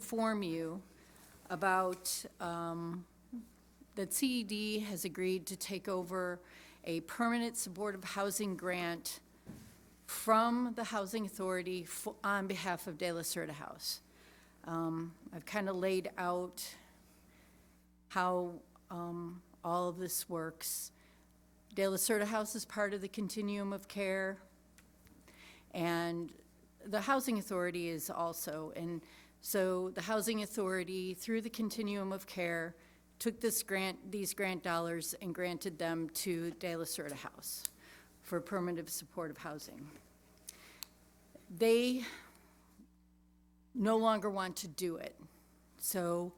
inform you about that CED has agreed to take over a permanent supportive housing grant from the Housing Authority on behalf of De La Cerda House. I've kind of laid out how all of this works. De La Cerda House is part of the continuum of care, and the Housing Authority is also. And so the Housing Authority, through the continuum of care, took these grant dollars and granted them to De La Cerda House for permanent supportive housing. They no longer want to do it. So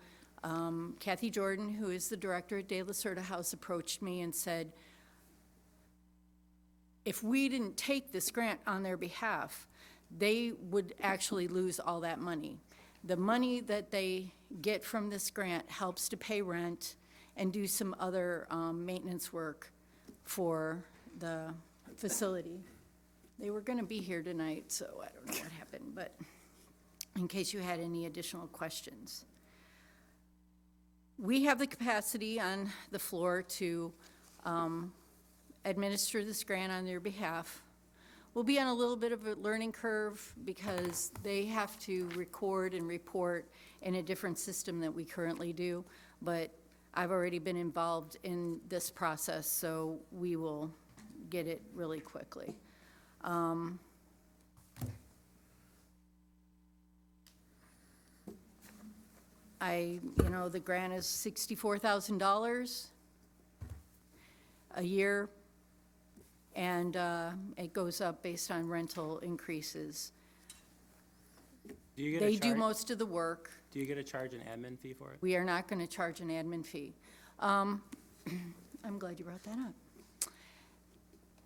Kathy Jordan, who is the director at De La Cerda House, approached me and said, if we didn't take this grant on their behalf, they would actually lose all that money. The money that they get from this grant helps to pay rent and do some other maintenance work for the facility. They were going to be here tonight, so I don't know what happened, but in case you had any additional questions. We have the capacity on the floor to administer this grant on their behalf. We'll be on a little bit of a learning curve because they have to record and report in a different system that we currently do, but I've already been involved in this process, so we will get it really quickly. The grant is $64,000 a year, and it goes up based on rental increases. They do most of the work. Do you get to charge an admin fee for it? We are not going to charge an admin fee. I'm glad you brought that up.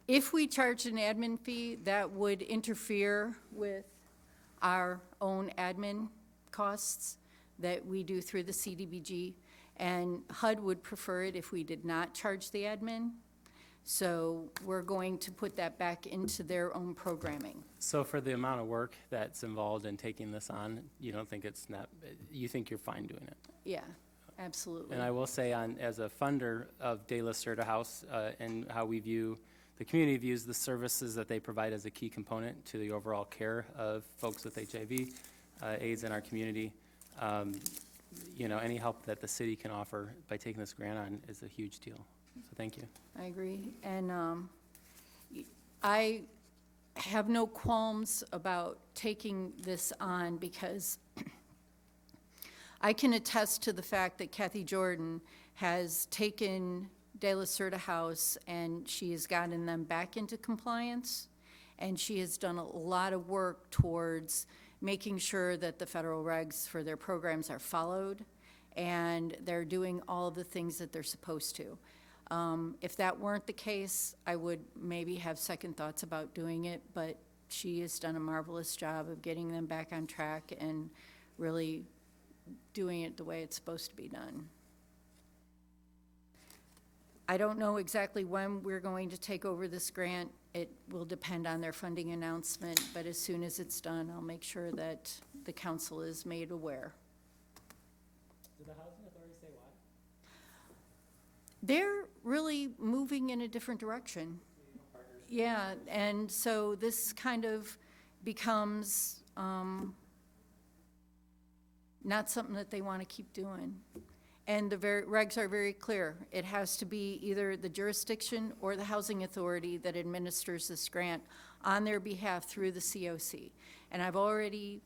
If we charge an admin fee, that would interfere with our own admin costs that we do through the CDBG, and HUD would prefer it if we did not charge the admin. So we're going to put that back into their own programming. So for the amount of work that's involved in taking this on, you don't think it's not, you think you're fine doing it? Yeah, absolutely. And I will say, as a funder of De La Cerda House, and how we view, the community views the services that they provide as a key component to the overall care of folks with HIV, AIDS in our community. Any help that the city can offer by taking this grant on is a huge deal. So thank you. I agree. And I have no qualms about taking this on because I can attest to the fact that Kathy Jordan has taken De La Cerda House and she has gotten them back into compliance, and she has done a lot of work towards making sure that the federal regs for their programs are followed, and they're doing all of the things that they're supposed to. If that weren't the case, I would maybe have second thoughts about doing it, but she has done a marvelous job of getting them back on track and really doing it the way it's supposed to be done. I don't know exactly when we're going to take over this grant. It will depend on their funding announcement, but as soon as it's done, I'll make sure that the council is made aware. Did the Housing Authority say why? They're really moving in a different direction. Yeah, and so this kind of becomes not something that they want to keep doing. And the regs are very clear. It has to be either the jurisdiction or the Housing Authority that administers this grant on their behalf through the COC. And I've already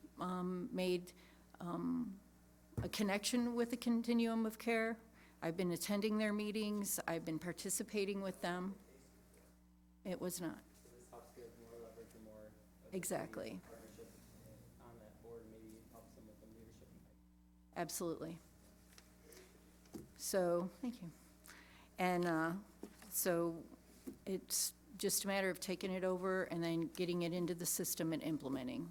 made a connection with the Continuum of Care. I've been attending their meetings. I've been participating with them. It was not. So this helps give more leverage and more Exactly. partnership on that board, maybe helps them with the leadership. Absolutely. So, thank you. And so it's just a matter of taking it over and then getting it into the system and implementing.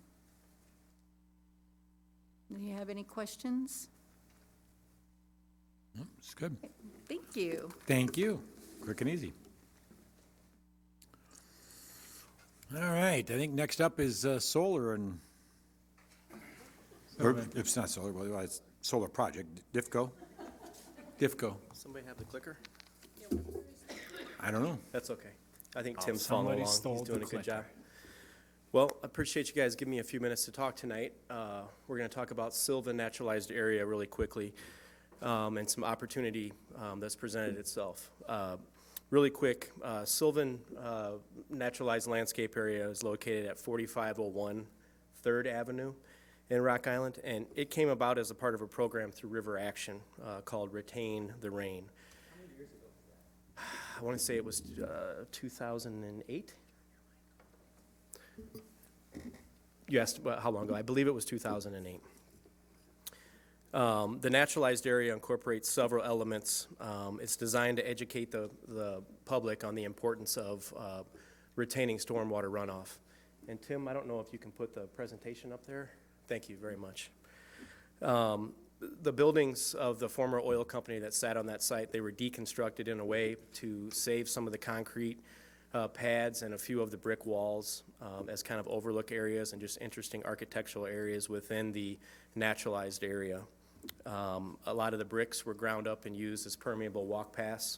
Do you have any questions? It's good. Thank you. Thank you. Quick and easy. All right, I think next up is solar and Or if it's not solar, well, it's solar project, DIFCO? DIFCO, Somebody have the clicker? I don't know. That's okay. I think Tim's following somebody along. stole He's the doing a good job. clicker. Well, I appreciate you guys giving me a few minutes to talk tonight. We're going to talk about Sylvan Naturalized Area really quickly, and some opportunity that's presented itself. Really quick, Sylvan Naturalized Landscape Area is located at 4501 3rd Avenue in Rock Island, and it came about as a part of a program through River Action called Retain the Rain. How many years ago was that? I want to say it was 2008. You asked about how long ago. I believe it was 2008. The naturalized area incorporates several elements. It's designed to educate the public on the importance of retaining stormwater runoff. And Tim, I don't know if you can put the presentation up there. Thank you very much. The buildings of the former oil company that sat on that site, they were deconstructed in a way to save some of the concrete pads and a few of the brick walls as kind of overlook areas and just interesting architectural areas within the naturalized area. A lot of the bricks were ground up and used as permeable walk paths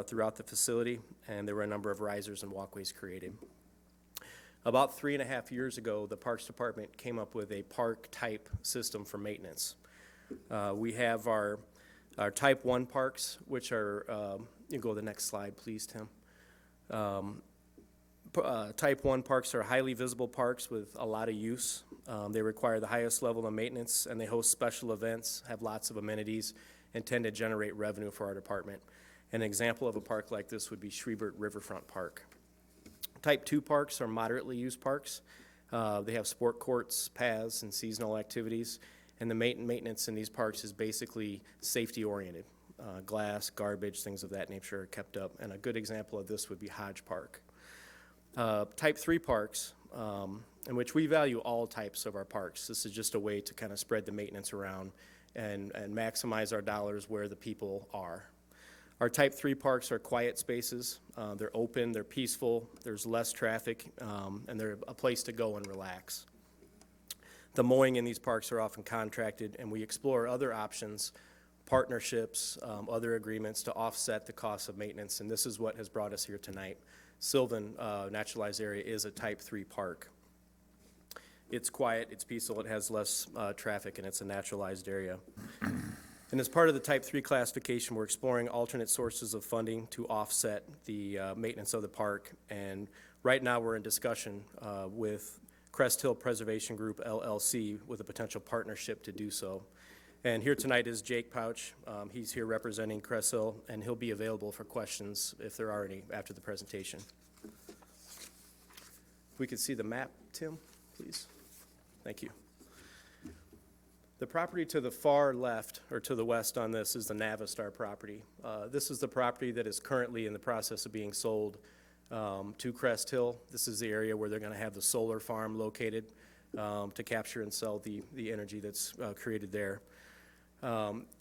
throughout the facility, and there were a number of risers and walkways created. About 3.5 years ago, the Parks Department came up with a park-type system for maintenance. We have our Type 1 parks, which are, you can go to the next slide, please, Tim. Type 1 parks are highly visible parks with a lot of use. They require the highest level of maintenance, and they host special events, have lots of amenities, and tend to generate revenue for our department. An example of a park like this would be Shrebert Riverfront Park. Type 2 parks are moderately used parks. They have sport courts, paths, and seasonal activities, and the maintenance in these parks is basically safety-oriented. Glass, garbage, things of that nature are kept up, and a good example of this would be Hodge Park. Type 3 parks, in which we value all types of our parks. This is just a way to kind of spread the maintenance around and maximize our dollars where the people are. Our Type 3 parks are quiet spaces. They're open, they're peaceful, there's less traffic, and they're a place to go and relax. The mowing in these parks are often contracted, and we explore other options, partnerships, other agreements to offset the cost of maintenance, and this is what has brought us here tonight. Sylvan Naturalized Area is a Type 3 park. It's quiet, it's peaceful, it has less traffic, and it's a naturalized area. And as part of the Type 3 classification, we're exploring alternate sources of funding to offset the maintenance of the park. And right now, we're in discussion with Crest Hill Preservation Group, LLC, with a potential partnership to do so. And here tonight is Jake Pouch. He's here representing Crest Hill, and he'll be available for questions if there are any after the presentation. If we could see the map, Tim, please. Thank you. The property to the far left, or to the west on this, is the Navistar property. This is the property that is currently in the process of being sold to Crest Hill. This is the area where they're going to have the solar farm located to capture and sell the energy that's created there.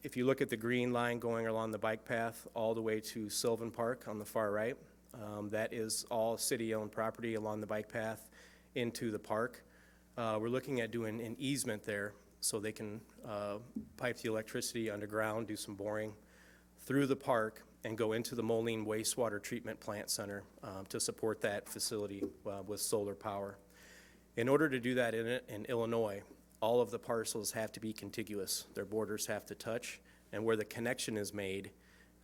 If you look at the green line going along the bike path all the way to Sylvan Park on the far right, that is all city-owned property along the bike path into the park. We're looking at doing an easement there so they can pipe the electricity underground, do some boring through the park, and go into the Moline Wastewater Treatment Plant Center to support that facility with solar power. In order to do that in Illinois, all of the parcels have to be contiguous. Their borders have to touch, and where the connection is made,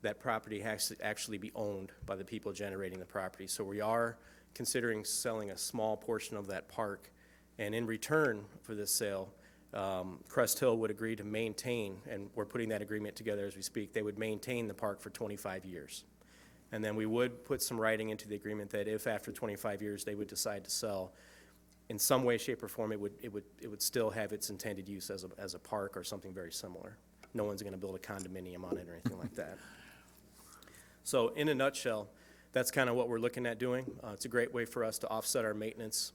that property has to actually be owned by the people generating the property. So we are considering selling a small portion of that park, and in return for this sale, Crest Hill would agree to maintain, and we're putting that agreement together as we speak, they would maintain the park for 25 years. And then we would put some writing into the agreement that if after 25 years they would decide to sell, in some way, shape, or form, it would still have its intended use as a park or something very similar. No one's going to build a condominium on it or anything like that. So in a nutshell, that's kind of what we're looking at doing. It's a great way for us to offset our maintenance,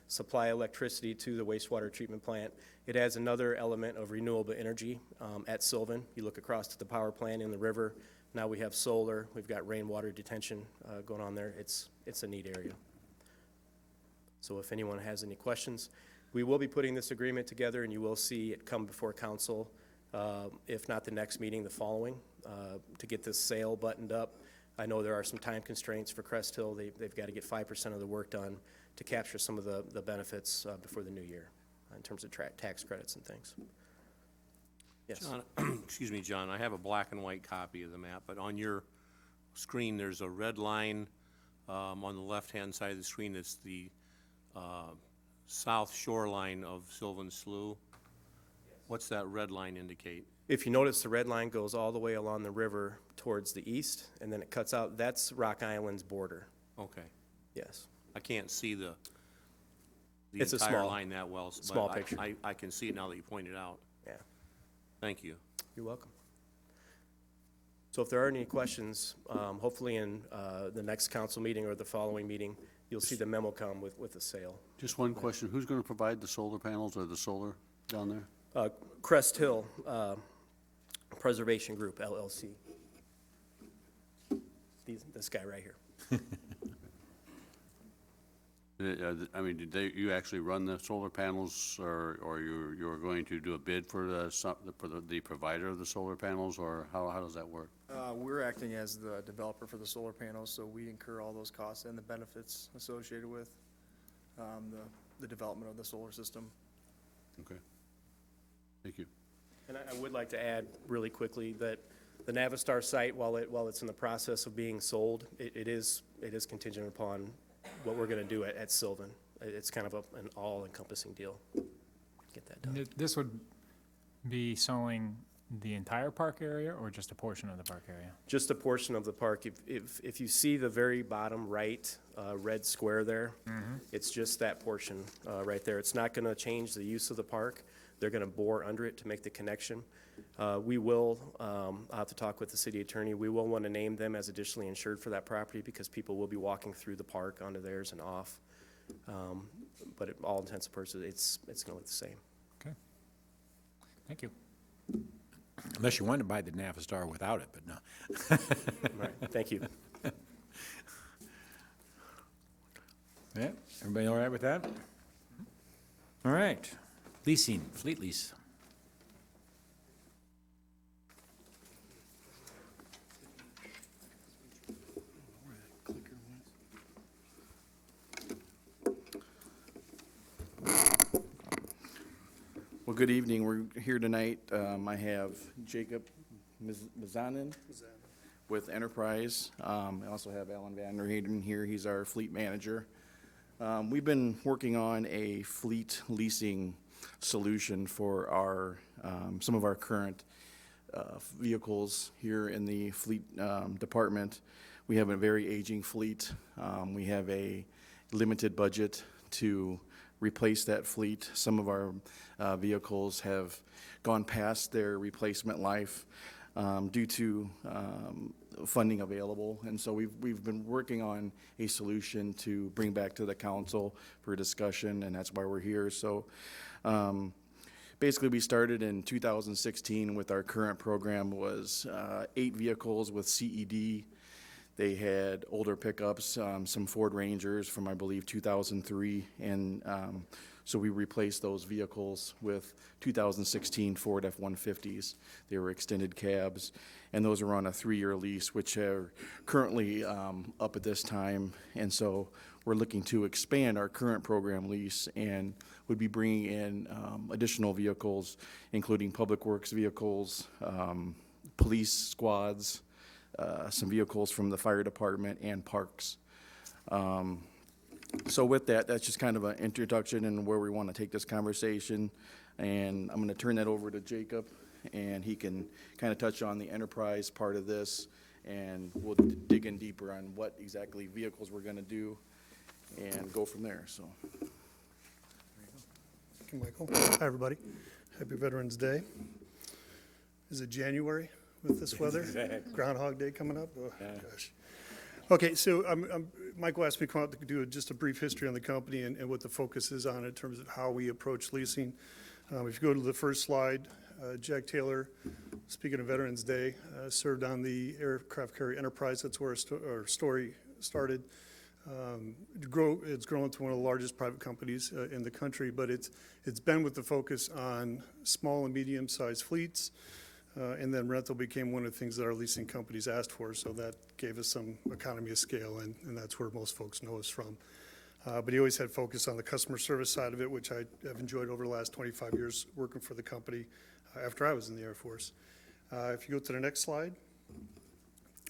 supply electricity to the wastewater treatment plant. It adds another element of renewable energy at Sylvan. You look across to the power plant in the river. Now we have solar. We've got rainwater detention going on there. It's a neat area. So if anyone has any questions, We will be putting this agreement together, and you will see it come before council, if not the next meeting, the following, to get this sale buttoned up. I know there are some time constraints for Crest Hill. They've got to get 5% of the work done to capture some of the benefits before the new year in terms of tax credits and things. Yes. John, excuse me, John, I have a black and white copy of the map, but on your screen, there's a red line on the left-hand side of the screen. It's the south shoreline of Sylvan Slough. What's that red line indicate? If you notice, the red line goes all the way along the river towards the east, and then it cuts out. That's Rock Island's border. Okay. Yes. I can't see the It's a entire small- line that well. but small picture. I can see it now that you pointed out. Yeah. Thank you. You're welcome. So if there are any questions, hopefully in the next council meeting or the following meeting, you'll see the memo come with the sale. Just one question, who's going to provide the solar panels or the solar down there? Crest Hill Preservation Group, LLC. This guy right here. I mean, did you actually run the solar panels, or you're going to do a bid for the provider of the solar panels, or how does that work? We're acting as the developer for the solar panels, so we incur all those costs and the benefits associated with the development of the solar system. Okay. Thank you. And I would like to add really quickly that the Navistar site, while it's in the process of being sold, it is contingent upon what we're going to do at Sylvan. It's kind of an all-encompassing deal. Get that done. This would be selling the entire park area or just a portion of the park area? Just a portion of the park. If you see the very bottom right red square there, it's just that portion right there. It's not going to change the use of the park. They're going to bore under it to make the connection. We will, I'll have to talk with the city attorney, we will want to name them as additionally insured for that property because people will be walking through the park onto theirs and off. But at all intents and purposes, it's going to look the same. Okay. Thank you. Unless you wanted to buy the Navistar without it, but no. All right, thank you. Yeah, everybody all right with that? All right. Leasing, fleet lease. Well, good evening. We're here tonight. I have Jacob Mazanin with Enterprise. I also have Alan Van der Hayden here. He's our fleet manager. We've been working on a fleet leasing solution for our some of our current vehicles here in the fleet department. We have a very aging fleet. We have a limited budget to replace that fleet. Some of our vehicles have gone past their replacement life due to funding available. And so we've been working on a solution to bring back to the council for discussion, and that's why we're here. So basically we started in 2016 with our current program was 8 vehicles with CED. They had older pickups, some Ford Rangers from, I believe, 2003, and so we replaced those vehicles with 2016 Ford F-150s. They were extended cabs, and those are on a 3-year lease, which are currently up at this time, and so we're looking to expand our current program lease and would be bringing in additional vehicles, including public works vehicles, police squads, some vehicles from the fire department and parks. So with that, that's just kind of an introduction and where we want to take this conversation. And I'm going to turn that over to Jacob, and he can kind of touch on the enterprise part of this, and we'll dig in deeper on what exactly vehicles we're going to do and go from there. So. Thank you, Michael. Hi, everybody. Happy Veterans Day. Is it January with this weather? Groundhog Day coming up? Oh, gosh. Okay, so Michael asked me to come out to do just a brief history on the company and what the focus is on in terms of how we approach leasing. If you go to the first slide, Jack Taylor, speaking of Veterans Day, served on the aircraft carrier Enterprise. That's where our story started. It's grown to one of the largest private companies in the country, but it's been with the focus on small and medium-sized fleets, and then rental became one of the things that our leasing companies asked for, so that gave us some economy of scale, and that's where most folks know us from. But he always had focus on the customer service side of it, which I have enjoyed over the last 25 years working for the company after I was in the Air Force. If you go to the next slide.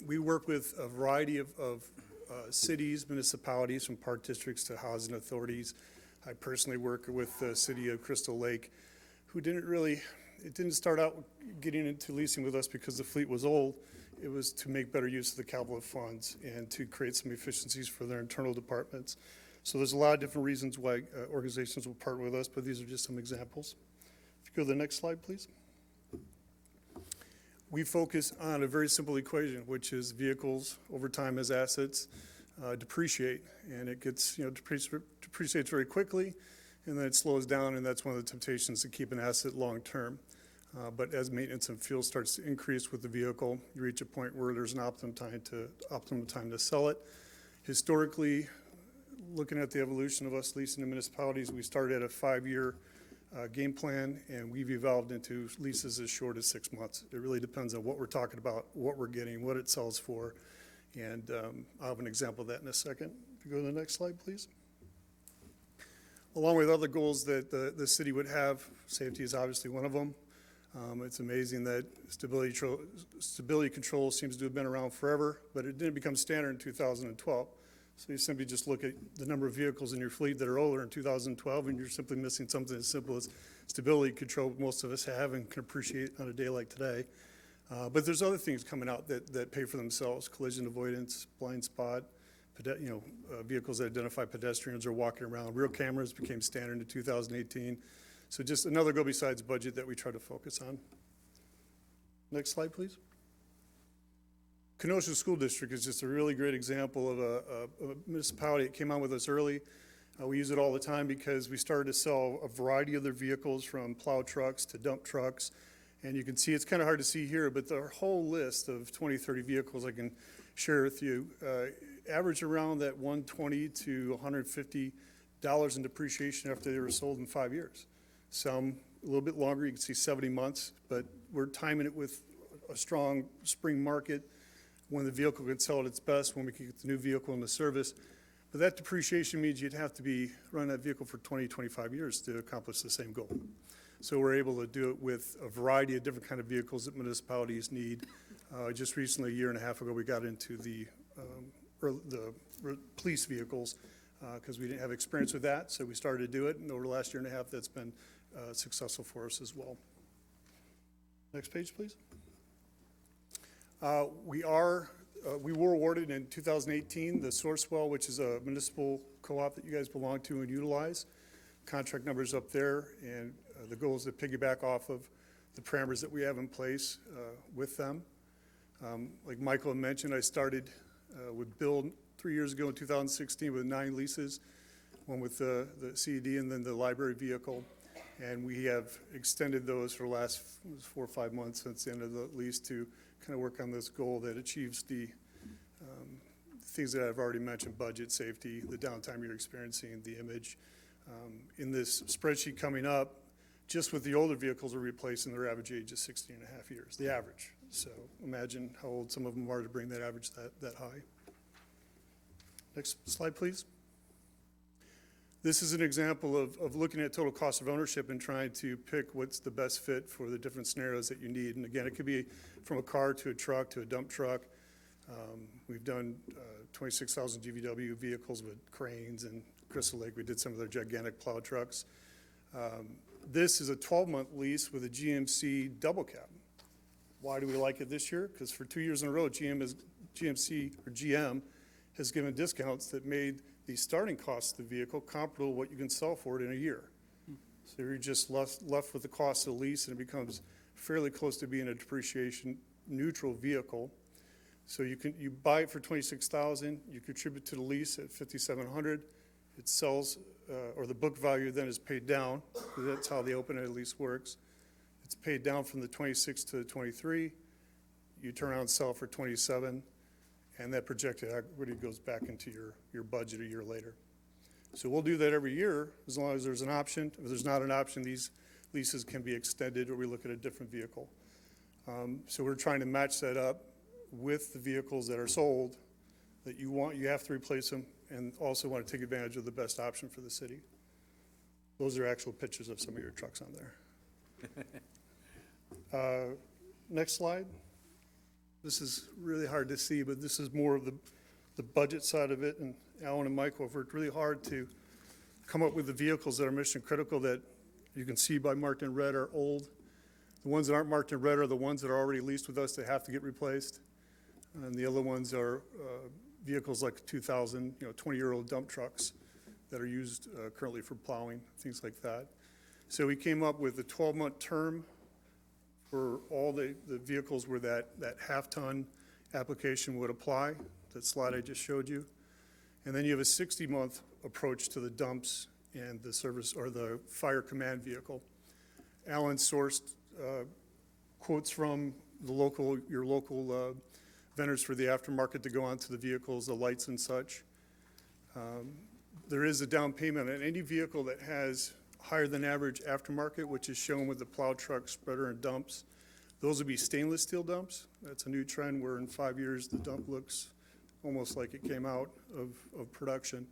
We work with a variety of cities, municipalities, from park districts to housing authorities. I personally work with the city of Crystal Lake, who it didn't start out getting into leasing with us because the fleet was old. It was to make better use of the capital funds and to create some efficiencies for their internal departments. So there's a lot of different reasons why organizations will partner with us, but these are just some examples. If you go to the next slide, please. We focus on a very simple equation, which is vehicles over time as assets depreciate, and it gets, depreciates very quickly, and then it slows down, and that's one of the temptations to keep an asset long-term. But as maintenance and fuel starts to increase with the vehicle, you reach a point where there's an optimum time to sell it. Historically, looking at the evolution of us leasing to municipalities, we started at a 5-year game plan, and we've evolved into leases as short as 6 months. It really depends on what we're talking about, what we're getting, what it sells for, and I'll have an example of that in a second. If you go to the next slide, please. Along with other goals that the city would have, safety is obviously one of them. It's amazing that stability control seems to have been around forever, but it didn't become standard in 2012. So you simply just look at the number of vehicles in your fleet that are older in 2012, and you're simply missing something as simple as stability control most of us have and can appreciate on a day like today. But there's other things coming out that pay for themselves: collision avoidance, blind spot, vehicles that identify pedestrians or walking around. Rear cameras became standard in 2018. So just another go besides budget that we try to focus on. Next slide, please. Kenosha School District is just a really great example of a municipality that came on with us early. We use it all the time because we started to sell a variety of their vehicles, from plow trucks to dump trucks. And you can see, it's kind of hard to see here, but the whole list of 20, 30 vehicles I can share with you average around that $120 to $150 in depreciation after they were sold in 5 years. Some a little bit longer, you can see 70 months, but we're timing it with a strong spring market when the vehicle could sell at its best, when we could get the new vehicle into service. But that depreciation means you'd have to be running that vehicle for 20, 25 years to accomplish the same goal. So we're able to do it with a variety of different kind of vehicles that municipalities need. Just recently, a year and a half ago, we got into the police vehicles because we didn't have experience with that, so we started to do it, and over the last year and a half, that's been successful for us as well. Next page, please. We were awarded in 2018 the Sourcewell, which is a municipal co-op that you guys belong to and utilize. Contract numbers up there, and the goal is to piggyback off of the parameters that we have in place with them. Like Michael had mentioned, I started with Bill 3 years ago in 2016 with 9 leases, one with the CED and then the library vehicle. And we have extended those for the last 4 or 5 months since the end of the lease to kind of work on this goal that achieves the things that I've already mentioned: budget, safety, the downtime you're experiencing, the image. In this spreadsheet coming up, just with the older vehicles we're replacing, their average age is 16 and a half years, the average. So imagine how old some of them are to bring that average that high. Next slide, please. This is an example of looking at total cost of ownership and trying to pick what's the best fit for the different scenarios that you need. And again, it could be from a car to a truck to a dump truck. We've done 26,000 GVW vehicles with cranes, and Crystal Lake, we did some of their gigantic plow trucks. This is a 12-month lease with a GMC double cab. Why do we like it this year? Because for 2 years in a row, GM has given discounts that made the starting cost of the vehicle comparable to what you can sell for it in a year. So you're just left with the cost of the lease, and it becomes fairly close to being a depreciation neutral vehicle. So you buy it for $26,000, you contribute to the lease at $5,700. It sells, or the book value then is paid down. That's how the open-ended lease works. It's paid down from the 26 to the 23. You turn around and sell for 27, and that projected equity goes back into your budget a year later. So we'll do that every year, as long as there's an option. If there's not an option, these leases can be extended, or we look at a different vehicle. So we're trying to match that up with the vehicles that are sold, that you have to replace them, and also want to take advantage of the best option for the city. Those are actual pictures of some of your trucks on there. Next slide. This is really hard to see, but this is more of the budget side of it, and Alan and Michael have worked really hard to come up with the vehicles that are mission critical that you can see by marked in red are old. The ones that aren't marked in red are the ones that are already leased with us that have to get replaced. And the other ones are vehicles like 2000, 20-year-old dump trucks that are used currently for plowing, things like that. So we came up with a 12-month term for all the vehicles where that half-ton application would apply, that slide I just showed you. And then you have a 60-month approach to the dumps and the service, or the fire command vehicle. Alan sourced quotes from your local vendors for the aftermarket to go onto the vehicles, the lights and such. There is a down payment on any vehicle that has higher than average aftermarket, which is shown with the plow truck, spreader, and dumps. Those would be stainless steel dumps. That's a new trend where in 5 years, the dump looks almost like it came out of production.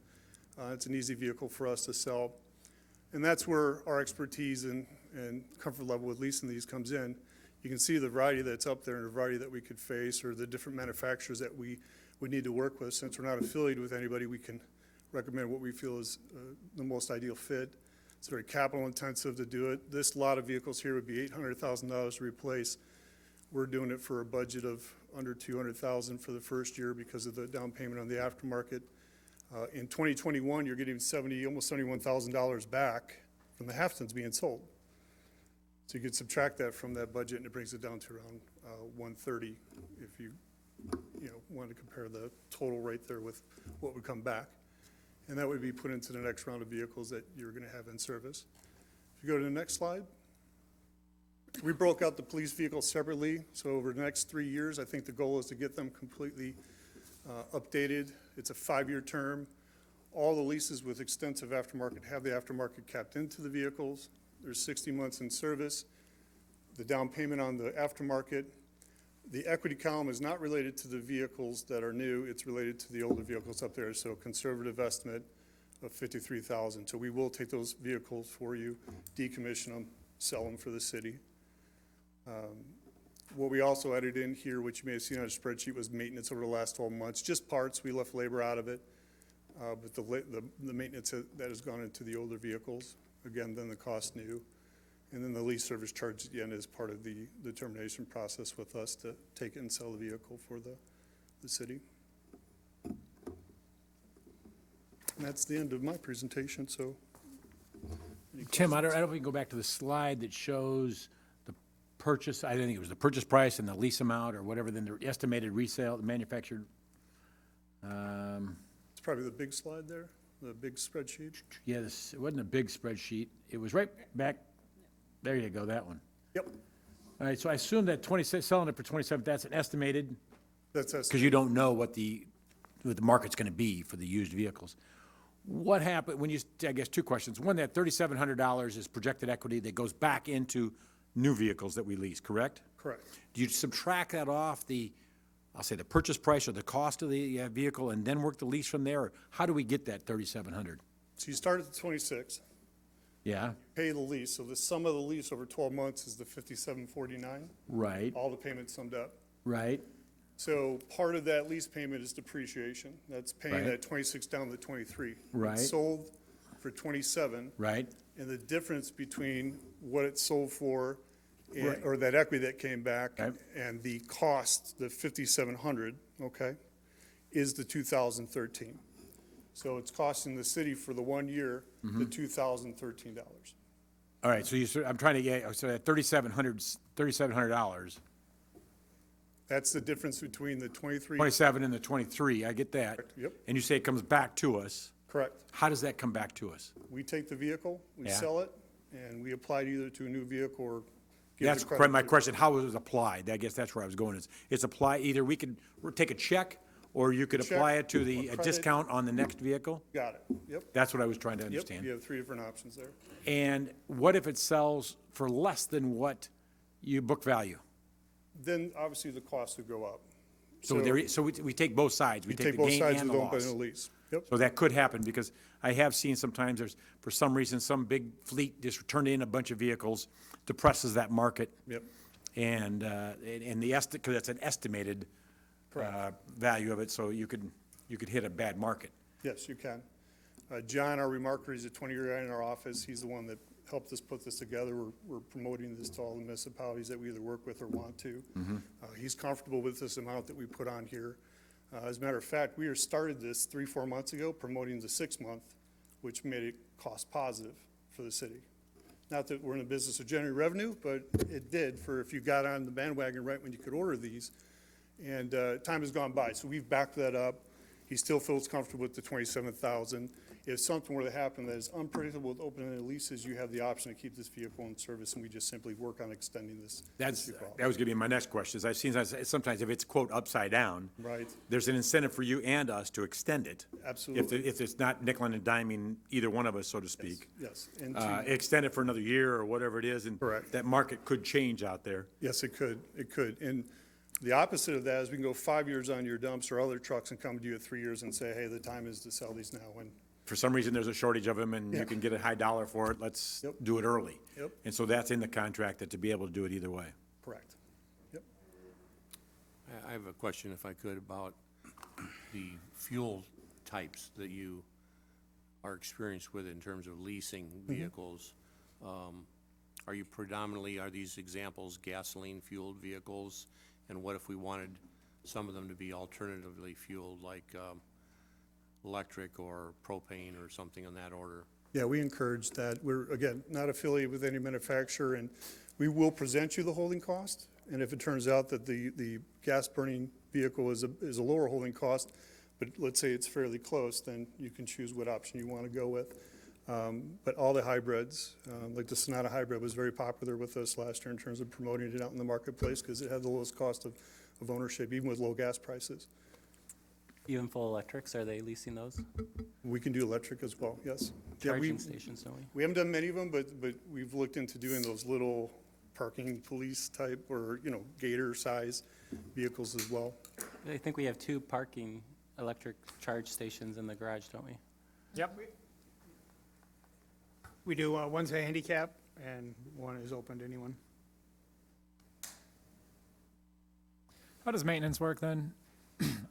It's an easy vehicle for us to sell. And that's where our expertise and comfort level with leasing these comes in. You can see the variety that's up there and the variety that we could face, or the different manufacturers that we would need to work with. Since we're not affiliated with anybody, we can recommend what we feel is the most ideal fit. It's very capital intensive to do it. This lot of vehicles here would be $800,000 to replace. We're doing it for a budget of under $200,000 for the first year because of the down payment on the aftermarket. In 2021, you're getting almost $71,000 back from the half tons being sold. So you could subtract that from that budget, and it brings it down to around 130 if you want to compare the total rate there with what would come back. And that would be put into the next round of vehicles that you're going to have in service. If you go to the next slide. We broke out the police vehicles separately, so over the next 3 years, I think the goal is to get them completely updated. It's a 5-year term. All the leases with extensive aftermarket have the aftermarket capped into the vehicles. There's 60 months in service. The down payment on the aftermarket. The equity column is not related to the vehicles that are new. It's related to the older vehicles up there, so conservative estimate of $53,000. So we will take those vehicles for you, decommission them, sell them for the city. What we also added in here, which you may have seen on a spreadsheet, was maintenance over the last 12 months. Just parts, we left labor out of it. But the maintenance that has gone into the older vehicles, again, then the cost new. And then the lease service charge at the end is part of the determination process with us to take it and sell the vehicle for the city. And that's the end of my presentation, so. Tim, I don't know if we can go back to the slide that shows the purchase, I think it was the purchase price and the lease amount or whatever, then the estimated resale, the manufactured. It's probably the big slide there, the big spreadsheet. Yeah, it wasn't a big spreadsheet. It was right back, there you go, that one. Yep, All right, so I assume that 26, selling it for 27, that's an estimated, that's because you don't know what the market's gonna be for the used vehicles. What happened, when you, I guess, two questions. One, that $3,700 is projected equity that goes back into new vehicles that we lease, correct? correct. Do you subtract that off I'll say the purchase price or the cost of the vehicle and then work the lease from there? Or how do we get that $3,700? So you start at the 26, Yeah, pay the lease. So the sum of the lease over 12 months is the $57.49. right, All the payments summed up. right, So part of that lease payment is depreciation. That's paying Right. that 26 down to 23. Right. It's sold for 27, right, and the difference between what it sold for, Right. or that equity that came back, Okay. and the cost, the 5,700, okay, is the 2013. So it's costing the city for the 1 year, Mm-hmm. the $2,013. all right, so I'm trying to get, so that $3,700, That's the difference between the 23. 27 and the 23, I get that. Yep. And you say it comes back to us. Correct. How does that come back to us? We take the vehicle, we Yeah. sell it, and we apply it either to a new vehicle or give That's the credit my to- question, how is it applied? I guess that's where I was going, is it's applied, either we could take a check, or you could Check apply it to or the credit. discount on the next vehicle? Got it. Yep. That's what I was trying to Yep, understand. you have 3 different options there. And what if it sells for less than what you book value? Then obviously the cost would go up. So we take both sides. We You take take the both gain sides and of the the open loss. and the lease. Yep, So that could happen, because I have seen sometimes there's, for some reason, some big fleet just turned in a bunch of vehicles, depresses that market. yep. And because that's an estimated value of it, so you could hit a bad market. Yes, you can. John, our remarketer, he's a 20-year guy in our office. He's the one that helped us put this together. We're promoting this to all the municipalities that we either work with or want to. He's comfortable with this amount that we put on here. As a matter of fact, we started this 3-4 months ago, promoting the 6-month, which made it cost positive for the city. Not that we're in the business of generating revenue, but it did for if you got on the bandwagon right when you could order these. And time has gone by, so we've backed that up. He still feels comfortable with the 27,000. If something were to happen that is unpredictable with open-ended leases, you have the option to keep this vehicle in service, and we just simply work on extending this. That was gonna be my next question, is I've seen that sometimes if it's quote upside down. Right. There's an incentive for you and us to extend it. Absolutely. If it's not nickel and diming either one of us, so to speak. Yes, and Extend it for another year or whatever it is, and Correct. that market could change out there. yes, it could, it could. And the opposite of that is we can go 5 years on your dumps or other trucks and come to you at 3 years and say, hey, the time is to sell these now. And For some reason, there's a shortage of them, and Yeah. you can get a high dollar for it, let's Yep. do it early. Yep. And so that's in the contract, that to be able to do it either way. correct. Yep. I have a question, if I could, about the fuel types that you are experienced with in terms of leasing vehicles. Are you predominantly, are these examples gasoline-fueled vehicles? And what if we wanted some of them to be alternatively fueled, like electric or propane or something in that order? Yeah, we encourage that. We're, again, not affiliated with any manufacturer, and we will present you the holding cost. And if it turns out that the gas-burning vehicle is a lower holding cost, but let's say it's fairly close, then you can choose what option you want to go with. But all the hybrids, like the Sonata hybrid was very popular with us last year in terms of promoting it out in the marketplace because it had the lowest cost of ownership, even with low gas prices. Even full electrics, are they leasing those? We can do electric as well, yes. Yeah, Charging stations, don't we? We haven't done many of them, but we've looked into doing those little parking police type or, gator size vehicles as well. I think we have 2 parking electric charge stations in the garage, don't we? Yep. We do, one's a handicap and one is open to anyone. How does maintenance work then?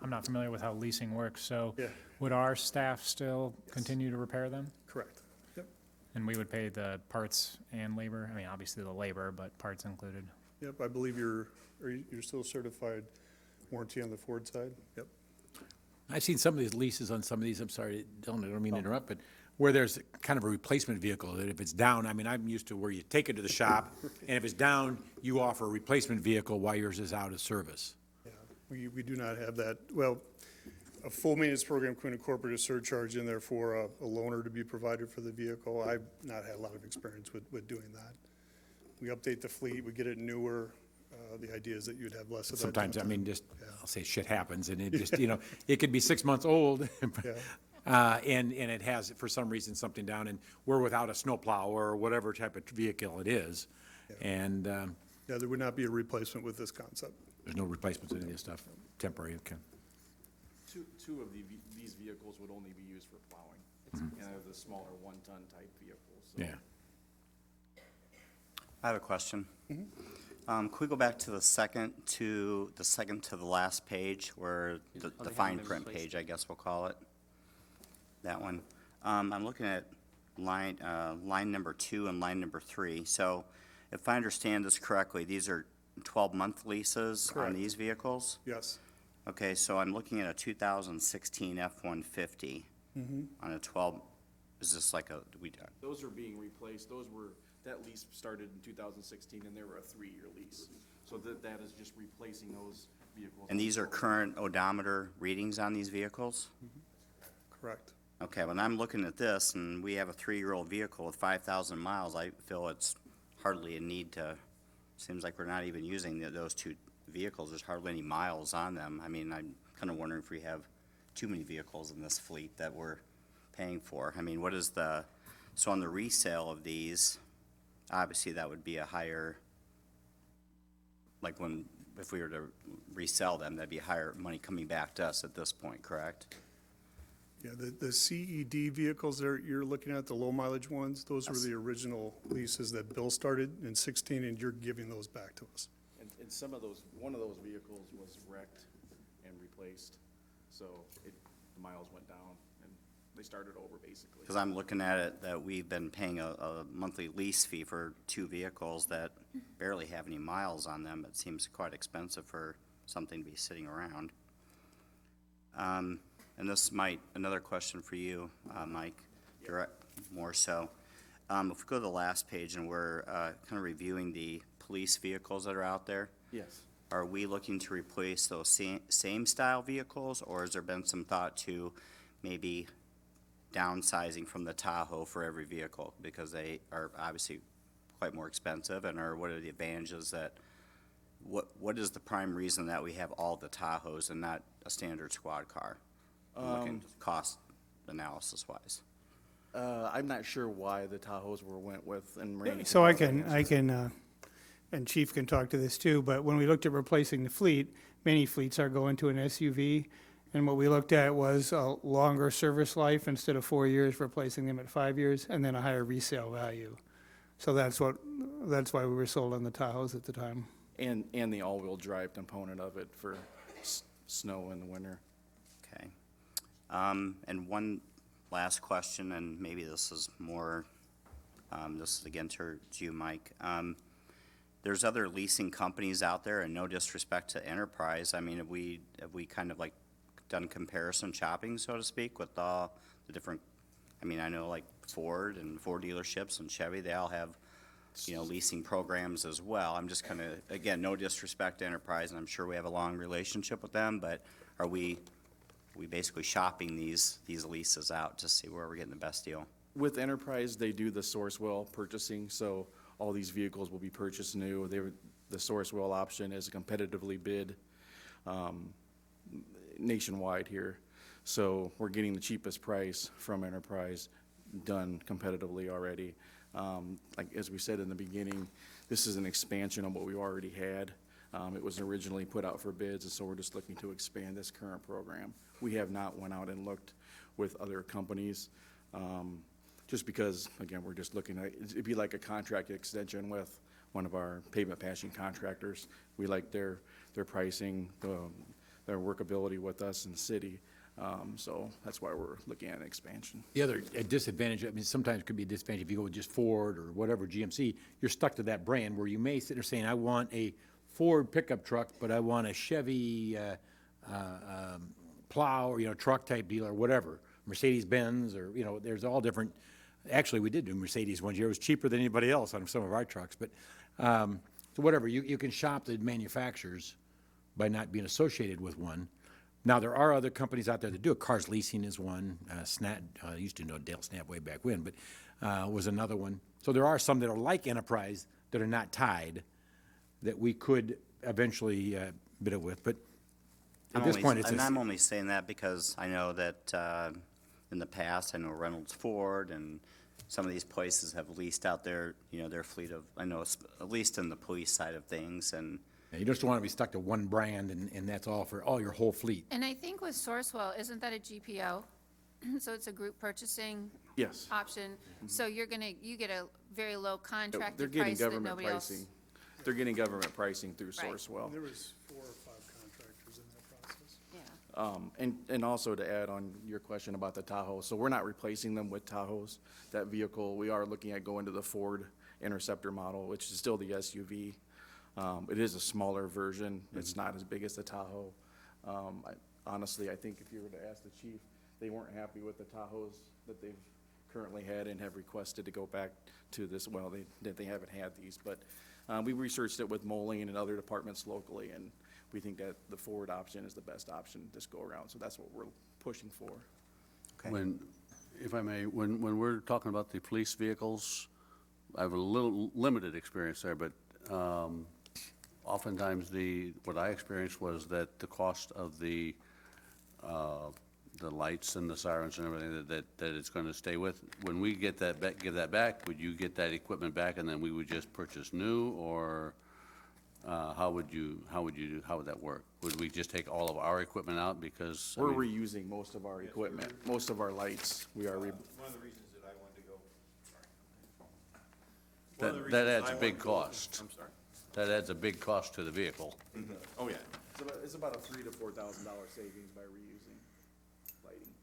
I'm not familiar with how leasing works, so Yeah. would our staff still continue to repair them? Correct. Yep, And we would pay the parts and labor? I mean, obviously the labor, but parts included. yep, I believe you're still certified warranty on the Ford side? Yep. I've seen some of these leases on some of these, I'm sorry, I don't mean to interrupt, but where there's kind of a replacement vehicle, that if it's down, I mean, I'm used to where you take it to the shop, and if it's down, you offer a replacement vehicle while yours is out of service. Yeah, we do not have that. Well, a full maintenance program could incorporate a surcharge in there for a loaner to be provided for the vehicle. I've not had a lot of experience with doing that. We update the fleet, we get it newer. The idea is that you'd have less of that. Sometimes, I downtime. mean, just, I'll say shit happens, and it just, it could be 6 months old, Yeah. and it has, for some reason, something down, and we're without a snowplow or whatever type of vehicle it is, and Yeah, there would not be a replacement with this concept. there's no replacements in any of this stuff, temporary, okay. Two of these vehicles would only be used for plowing. It's kind of the smaller one-ton type vehicles. So. Yeah. I have a question. Could we go back to the second to the last page, where the fine print page, I guess we'll call it? That one. I'm looking at line number 2 and line number 3. So if I understand this correctly, these are 12-month leases on Correct. these vehicles? Yes, Okay, so I'm looking at a 2016 F-150 on a 12, is this like a, Those are being replaced. That lease started in 2016, and they were a 3-year lease. So that is just replacing those vehicles. and these are current odometer readings on these vehicles? correct. Okay, when I'm looking at this, and we have a 3-year-old vehicle with 5,000 miles, I feel it's hardly a need to, seems like we're not even using those 2 vehicles, there's hardly any miles on them. I mean, I'm kind of wondering if we have too many vehicles in this fleet that we're paying for. I mean, what is so on the resale of these, obviously that would be a higher, like if we were to resell them, that'd be higher money coming back to us at this point, correct? Yeah, the CED vehicles there, you're looking at, the low mileage ones, those were the original leases that Bill started in 16, and you're giving those back to us. And some of those, one of those vehicles was wrecked and replaced, so the miles went down, and they started over, basically. Because I'm looking at it that we've been paying a monthly lease fee for 2 vehicles that barely have any miles on them. It seems quite expensive for something to be sitting around. And this might, another question for you, Mike, more so. If we go to the last page and we're kind of reviewing the police vehicles that are out there, Yes. are we looking to replace those same style vehicles, or has there been some thought to maybe downsizing from the Tahoe for every vehicle? Because they are obviously quite more expensive, and what are the advantages what is the prime reason that we have all the Tahoes and not a standard squad car? Looking cost analysis wise. I'm not sure why the Tahoes went with, and Randy. So I can, and Chief can talk to this too, but when we looked at replacing the fleet, many fleets are going to an SUV. And what we looked at was a longer service life instead of 4 years, replacing them at 5 years, and then a higher resale value. So that's why we were sold on the Tahoes at the time. And the all-wheel drive component of it for snow in the winter. Okay. And one last question, and maybe this is more, this is again to you, Mike. There's other leasing companies out there, and no disrespect to Enterprise. I mean, have we kind of like done comparison shopping, so to speak, with all the different, I mean, I know like Ford and Ford dealerships and Chevy, they all have, leasing programs as well. I'm just kind of, again, no disrespect to Enterprise, and I'm sure we have a long relationship with them, but are we basically shopping these leases out to see where we're getting the best deal? With Enterprise, they do the Sourcewell purchasing, so all these vehicles will be purchased new. The Sourcewell option is competitively bid nationwide here. So we're getting the cheapest price from Enterprise done competitively already. Like as we said in the beginning, this is an expansion of what we already had. It was originally put out for bids, and so we're just looking to expand this current program. We have not went out and looked with other companies, just because, again, we're just looking at, it'd be like a contract extension with one of our pavement patching contractors. We like their pricing, their workability with us in the city. So that's why we're looking at an expansion. The other disadvantage, I mean, sometimes it could be a disadvantage if you go with just Ford or whatever, GMC, you're stuck to that brand where you may sit there saying, I want a Ford pickup truck, but I want a Chevy plow or, truck type deal or whatever, Mercedes-Benz or, there's all different. Actually, we did do Mercedes one year. It was cheaper than anybody else on some of our trucks. But so whatever, you can shop the manufacturers by not being associated with one. Now, there are other companies out there that do it. Cars Leasing is one. Snap, I used to know Dale Snap way back when, but was another one. So there are some that are like Enterprise that are not tied that we could eventually bid it with. But at this point, it's I'm only saying that because I know that in the past, I know Reynolds Ford and some of these places have leased out their fleet of, I know, at least in the police side of things, and you just don't want to be stuck to one brand, and that's all for all your whole fleet. And I think with Sourcewell, isn't that a GPO? So it's a group purchasing Yes. option. So you get a very low They're contracted getting price that government nobody else. pricing. They're getting government pricing through Right. Sourcewell. There was 4 or 5 contractors in that process. Yeah. And also to add on your question about the Tahoe, so we're not replacing them with Tahoes. That vehicle, we are looking at going to the Ford Interceptor model, which is still the SUV. It is a smaller version. It's not as big as the Tahoe. Honestly, I think if you were to ask the chief, they weren't happy with the Tahoes that they've currently had and have requested to go back to this. Well, they haven't had these, but we researched it with Moline and other departments locally, and we think that the Ford option is the best option this go around. So that's what we're pushing for. okay. If I may, when we're talking about the police vehicles, I have a little limited experience there, but oftentimes what I experienced was that the cost of the lights and the sirens and everything that it's going to stay with, when we get that back, give that back, would you get that equipment back and then we would just purchase new, or how would that work? Would we just take all of our equipment out because? I We're mean, reusing most of our equipment, most of our lights. We are, One of the reasons that I wanted to go, sorry. That adds a big cost. I'm sorry. That adds a big cost to the vehicle. Oh, yeah. It's about a $3,000 to $4,000 savings by reusing lighting.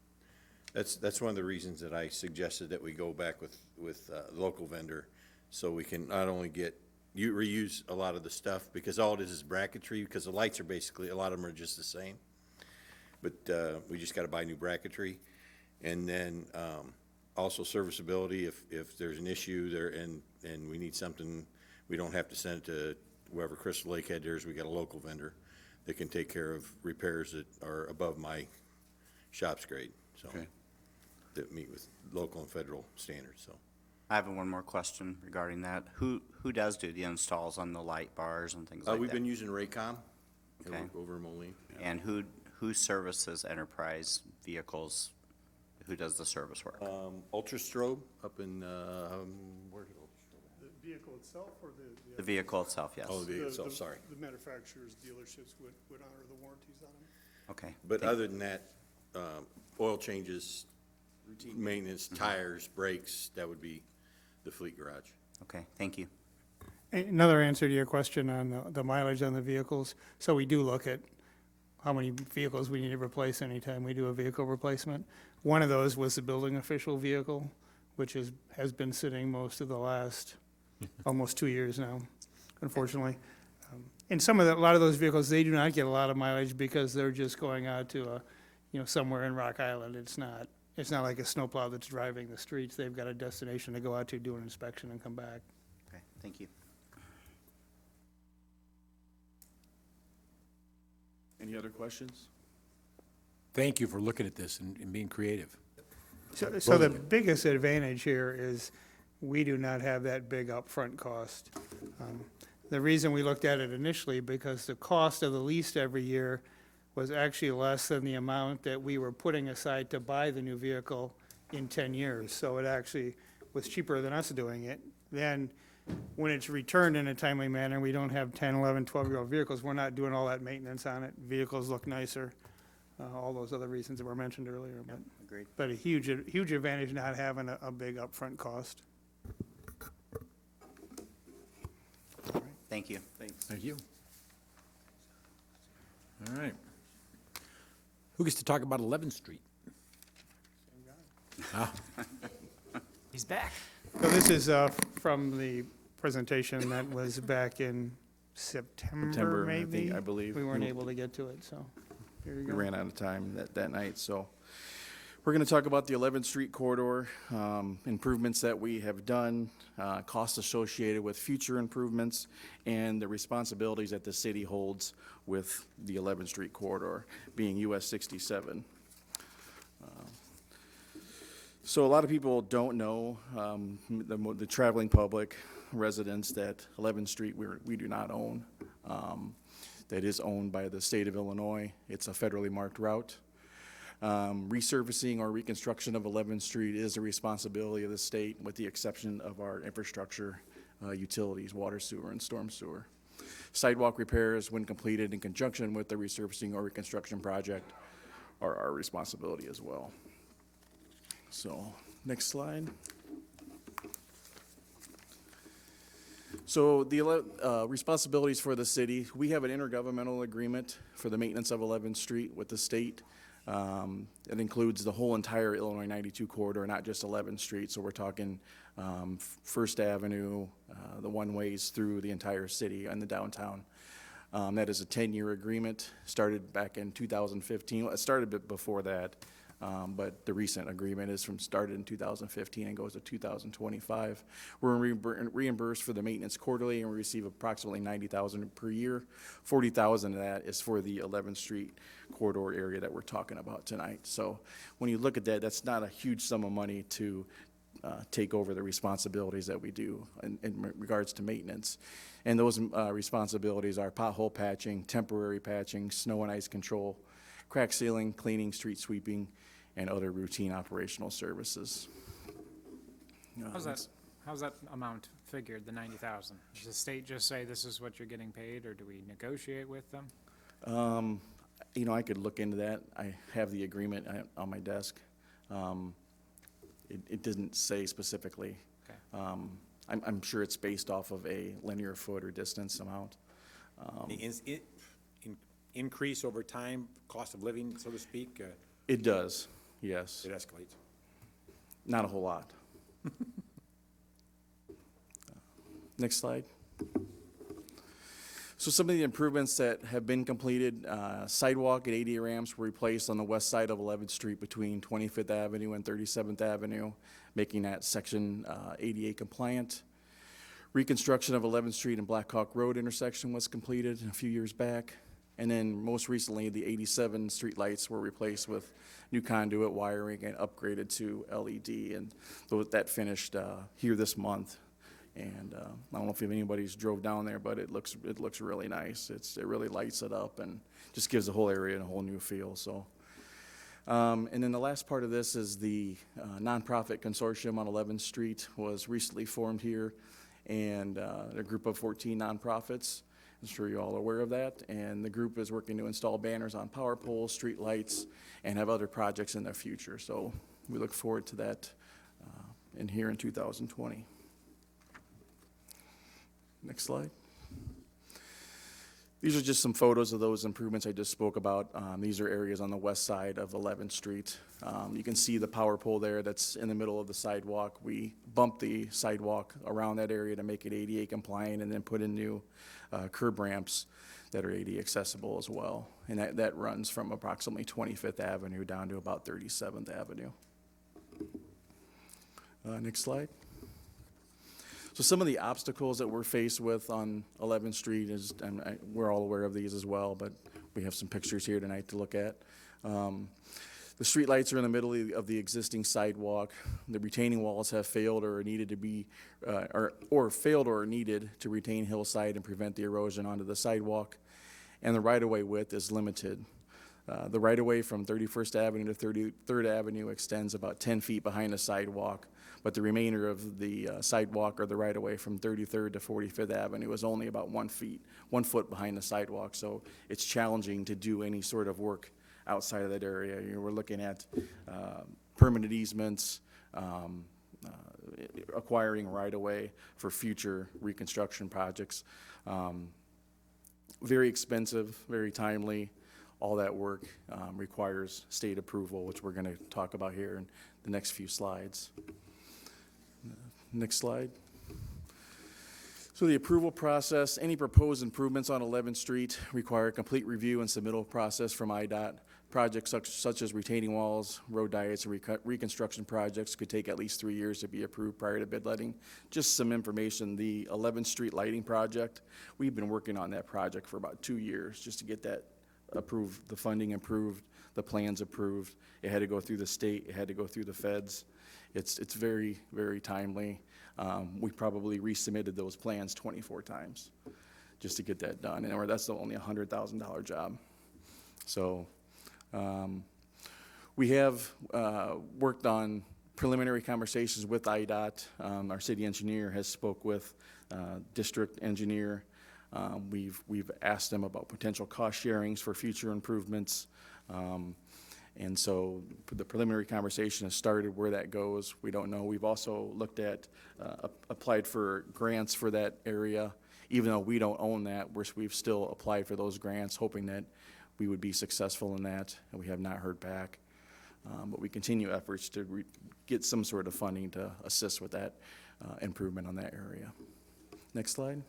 That's one of the reasons that I suggested that we go back with local vendor, so we can not only reuse a lot of the stuff, because all it is bracketry, because the lights are basically, a lot of them are just the same. But we just gotta buy new bracketry. And then also serviceability, if there's an issue there and we need something, we don't have to send it to whoever Crystal Lake had theirs, we got a local vendor that can take care of repairs that are above my shop's grade, so. Okay. That meet with local and federal standards, so. I have one more question regarding that. Who does do the installs on the light bars and things like that? We've been using Raycom Okay. over in Moline. And who services Enterprise vehicles? Who does the service work? Ultra Strobe up in, where's Ultra Strobe? The vehicle itself or The vehicle itself, yes. Oh, the vehicle itself, sorry. The manufacturer's dealerships would honor the warranties on them. Okay. But other than that, oil changes, maintenance, tires, brakes, that would be the fleet garage. Okay, thank you. Another answer to your question on the mileage on the vehicles. So we do look at how many vehicles we need to replace anytime we do a vehicle replacement. One of those was the building official vehicle, which has been sitting most of the last almost 2 years now, unfortunately. And a lot of those vehicles, they do not get a lot of mileage because they're just going out to somewhere in Rock Island. It's not like a snowplow that's driving the streets. They've got a destination to go out to, do an inspection, and come back. Okay, thank you. Any other questions? Thank you for looking at this and being creative. So the biggest advantage here is we do not have that big upfront cost. The reason we looked at it initially, because the cost of the lease every year was actually less than the amount that we were putting aside to buy the new vehicle in 10 years. So it actually was cheaper than us doing it. Then, when it's returned in a timely manner, we don't have 10, 11, 12-year-old vehicles, we're not doing all that maintenance on it. Vehicles look nicer, all those other reasons that were mentioned earlier. Agreed. But a huge advantage not having a big upfront cost. Thank you. Thanks. Thank you. All right. Who gets to talk about 11th Street? He's back. So this is from the presentation that was back in September, I maybe? think, I believe. We weren't able to get to it, so here you We go. ran out of time that night, so. We're gonna talk about the 11th Street corridor, improvements that we have done, costs associated with future improvements, and the responsibilities that the city holds with the 11th Street corridor, being US 67. So a lot of people don't know, the traveling public, residents, that 11th Street we do not own. That is owned by the state of Illinois. It's a federally marked route. Resurfacing or reconstruction of 11th Street is a responsibility of the state, with the exception of our infrastructure, utilities, water, sewer, and storm sewer. Sidewalk repairs, when completed in conjunction with the resurfacing or reconstruction project, are our responsibility as well. So, next slide. So the responsibilities for the city, we have an intergovernmental agreement for the maintenance of 11th Street with the state. It includes the whole entire Illinois 92 corridor, not just 11th Street. So we're talking First Avenue, the one-ways through the entire city and the downtown. That is a 10-year agreement, started back in 2015. Well, it started a bit before that, but the recent agreement started in 2015 and goes to 2025. We're reimbursed for the maintenance quarterly, and we receive approximately $90,000 per year. $40,000 of that is for the 11th Street corridor area that we're talking about tonight. So when you look at that, that's not a huge sum of money to take over the responsibilities that we do in regards to maintenance. And those responsibilities are pothole patching, temporary patching, snow and ice control, crack sealing, cleaning, street sweeping, and other routine operational services. How's that amount figured, the 90,000? Does the state just say this is what you're getting paid, or do we negotiate with them? You know, I could look into that. I have the agreement on my desk. It didn't say specifically. Okay. I'm sure it's based off of a linear foot or distance amount. Increase over time, cost of living, so to speak, It does, yes. it escalates. Not a whole lot. Next slide. So some of the improvements that have been completed, sidewalk and ADA ramps were replaced on the west side of 11th Street between 25th Avenue and 37th Avenue, making that section ADA compliant. Reconstruction of 11th Street and Black Hawk Road intersection was completed a few years back. And then most recently, the 87 streetlights were replaced with new conduit wiring and upgraded to LED. And that finished here this month. And I don't know if anybody's drove down there, but it looks really nice. It really lights it up and just gives the whole area a whole new feel. So, and then the last part of this is the nonprofit consortium on 11th Street was recently formed here, and a group of 14 nonprofits. I'm sure you're all aware of that. And the group is working to install banners on power poles, street lights, and have other projects in the future. So we look forward to that in 2020. Next slide. These are just some photos of those improvements I just spoke about. These are areas on the west side of 11th Street. You can see the power pole there that's in the middle of the sidewalk. We bumped the sidewalk around that area to make it ADA compliant and then put in new curb ramps that are ADA accessible as well. And that runs from approximately 25th Avenue down to about 37th Avenue. Next slide. So some of the obstacles that we're faced with on 11th Street is, and we're all aware of these as well, but we have some pictures here tonight to look at. The street lights are in the middle of the existing sidewalk. The retaining walls have failed or are needed to be, or failed or are needed to retain hillside and prevent the erosion onto the sidewalk. And the right-of-way width is limited. The right-of-way from 31st Avenue to 33rd Avenue extends about 10 feet behind the sidewalk, but the remainder of the sidewalk or the right-of-way from 33rd to 45th Avenue is only about 1 foot behind the sidewalk, so it's challenging to do any sort of work outside of that area. You know, we're looking at permanent easements, acquiring right-of-way for future reconstruction projects. Very expensive, very timely. All that work requires state approval, which we're going to talk about here in the next few slides. Next slide. So the approval process, any proposed improvements on 11th Street require a complete review and submittal process from IDOT. Projects such as retaining walls, road diets, and reconstruction projects could take at least 3 years to be approved prior to bid letting. Just some information, the 11th Street lighting project, we've been working on that project for about 2 years just to get that approved, the funding approved, the plans approved. It had to go through the state, it had to go through the feds. It's very, very timely. We probably resubmitted those plans 24 times just to get that done, and that's only a $100,000 job. So we have worked on preliminary conversations with IDOT. Our city engineer has spoke with district engineer. We've asked them about potential cost sharings for future improvements. And so the preliminary conversation has started. Where that goes, we don't know. We've also looked at, applied for grants for that area. Even though we don't own that, we've still applied for those grants, hoping that we would be successful in that, and we have not heard back. But we continue efforts to get some sort of funding to assist with that improvement on that area. Next slide.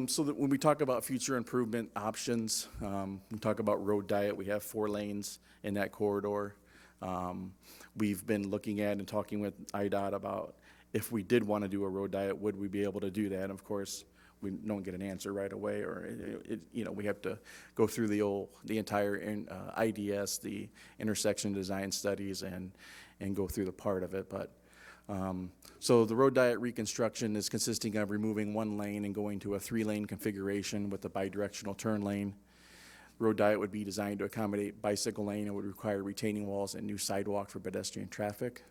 So that when we talk about future improvement options, we talk about road diet. We have 4 lanes in that corridor. We've been looking at and talking with IDOT about if we did want to do a road diet, would we be able to do that? And of course, we don't get an answer right away, or we have to go through the entire IDS, the intersection design studies, and go through the part of it. But so the road diet reconstruction is consisting of removing one lane and going to a 3-lane configuration with a bidirectional turn lane. Road diet would be designed to accommodate bicycle lane and would require retaining walls and new sidewalk for pedestrian traffic.